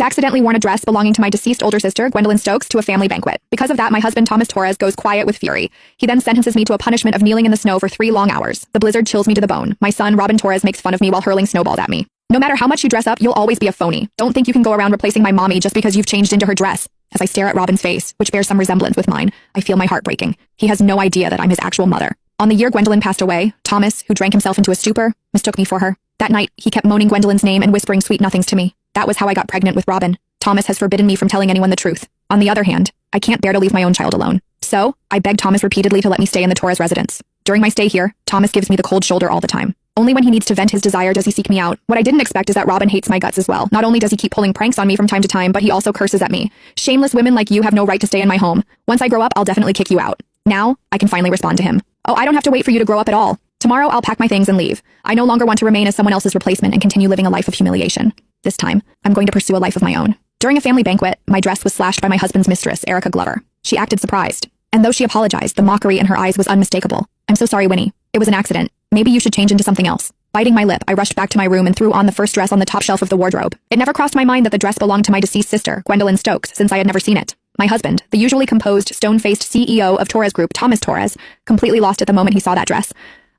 accidentally worn a dress belonging to my deceased older sister, Gwendolyn Stokes, to a family banquet. Because of that, my husband, Thomas Torres, goes quiet with fury. He then sentences me to a punishment of kneeling in the snow for 3 long hours. The blizzard chills me to the bone. My son, Robin Torres, makes fun of me while hurling snowballs at me. No matter how much you dress up, you'll always be a phony. Don't think you can go around replacing my mommy just because you've changed into her dress. As I stare at Robin's face, which bears some resemblance with mine, I feel my heart breaking. He has no idea that I'm his actual mother. On the year Gwendolyn passed away, Thomas, who drank himself into a stupor, mistook me for her. That night, he kept moaning Gwendolyn's name and whispering sweet nothings to me. That was how I got pregnant with Robin. Thomas has forbidden me from telling anyone the truth. On the other hand, I can't bear to leave my own child alone. So, I begged Thomas repeatedly to let me stay in the Torres residence. During my stay here, Thomas gives me the cold shoulder all the time. Only when he needs to vent his desire does he seek me out. What I didn't expect is that Robin hates my guts as well. Not only does he keep pulling pranks on me from time to time, but he also curses at me. Shameless women like you have no right to stay in my home. Once I grow up, I'll definitely kick you out. Now, I can finally respond to him. Oh, I don't have to wait for you to grow up at all. Tomorrow, I'll pack my things and leave. I no longer want to remain as someone else's replacement and continue living a life of humiliation. This time, I'm going to pursue a life of my own. During a family banquet, my dress was slashed by my husband's mistress, Erica Glover. She acted surprised. And though she apologized, the mockery in her eyes was unmistakable. I'm so sorry, Winnie. It was an accident. Maybe you should change into something else. Biting my lip, I rushed back to my room and threw on the first dress on the top shelf of the wardrobe. It never crossed my mind that the dress belonged to my deceased sister, Gwendolyn Stokes, since I had never seen it. My husband, the usually composed, stone-faced CEO of Torres Group, Thomas Torres, completely lost it the moment he saw that dress.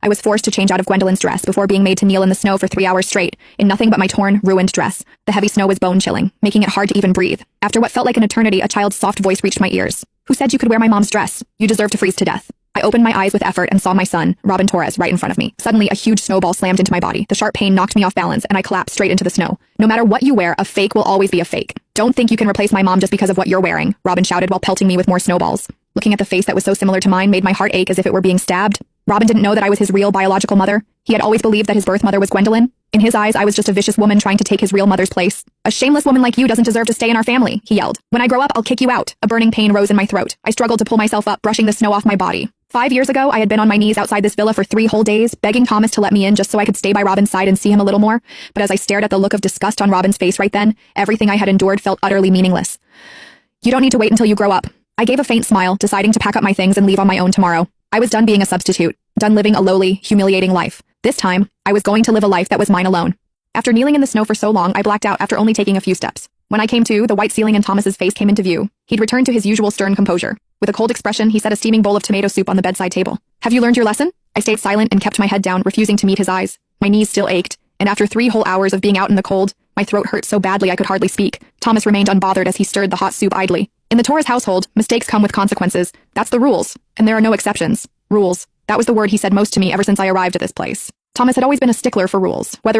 I was forced to change out of Gwendolyn's dress before being made to kneel in the snow for 3 hours straight, in nothing but my torn, ruined dress. The heavy snow was bone-chilling, making it hard to even breathe. After what felt like an eternity, a child's soft voice reached my ears. Who said you could wear my mom's dress? You deserve to freeze to death. I opened my eyes with effort and saw my son, Robin Torres, right in front of me. Suddenly, a huge snowball slammed into my body. The sharp pain knocked me off balance, and I collapsed straight into the snow. No matter what you wear, a fake will always be a fake. Don't think you can replace my mom just because of what you're wearing, Robin shouted while pelting me with more snowballs. Looking at the face that was so similar to mine made my heart ache as if it were being stabbed. Robin didn't know that I was his real biological mother. He had always believed that his birth mother was Gwendolyn. In his eyes, I was just a vicious woman trying to take his real mother's place. A shameless woman like you doesn't deserve to stay in our family, he yelled. When I grow up, I'll kick you out. A burning pain rose in my throat. I struggled to pull myself up, brushing the snow off my body. 5 years ago, I had been on my knees outside this villa for 3 whole days, begging Thomas to let me in just so I could stay by Robin's side and see him a little more. But as I stared at the look of disgust on Robin's face right then, everything I had endured felt utterly meaningless. You don't need to wait until you grow up. I gave a faint smile, deciding to pack up my things and leave on my own tomorrow. I was done being a substitute, done living a lowly, humiliating life. This time, I was going to live a life that was mine alone. After kneeling in the snow for so long, I blacked out after only taking a few steps. When I came to, the white ceiling and Thomas's face came into view. He'd returned to his usual stern composure. With a cold expression, he set a steaming bowl of tomato soup on the bedside table. Have you learned your lesson? I stayed silent and kept my head down, refusing to meet his eyes. My knees still ached, and after 3 whole hours of being out in the cold, my throat hurt so badly I could hardly speak. Thomas remained unbothered as he stirred the hot soup idly. In the Torres household, mistakes come with consequences. That's the rules, and there are no exceptions. Rules. That was the word he said most to me ever since I arrived at this place. Thomas had always been a stickler for rules, whether